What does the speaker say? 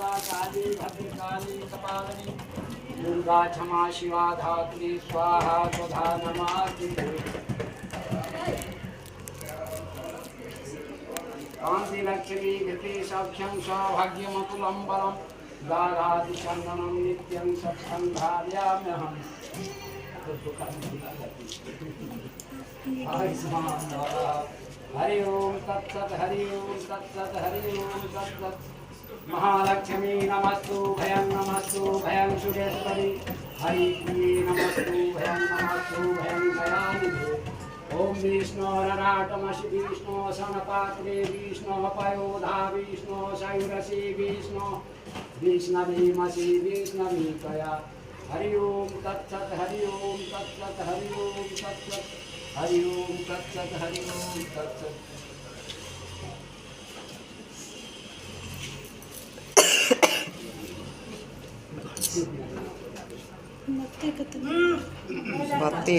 काली भद्रकाली कपालिनी दुर्गा क्षमा शिवा धात्री स्वाहा स्वधा नमास्तुते। कांति लक्ष्मी घृति सौख्यं सौभाग्यमतुलं बलं दारादिचन्दनं नित्यं सत्सन्धार्याम्यहम्। हरि ओम तत्सत् हरि ओम तत्सत् हरि ओम तत्सत्। महालक्ष्मी नमस्तु भयं सुरेश्वरी हरि प्रिये नमस्तु भयं दयानिधे। ओम विष्णु रराटमसि विष्णु सनपात्रे विष्णु पयोधा विष्णु शैरसि विष्णु विष्णवीमसि विष्णवी कया। हरि ओम तत्सत् हरि ओम तत्सत् हरि ओम तत्सत् हरि ओम तत्सत् हरि ओम तत्सत्। बत्ती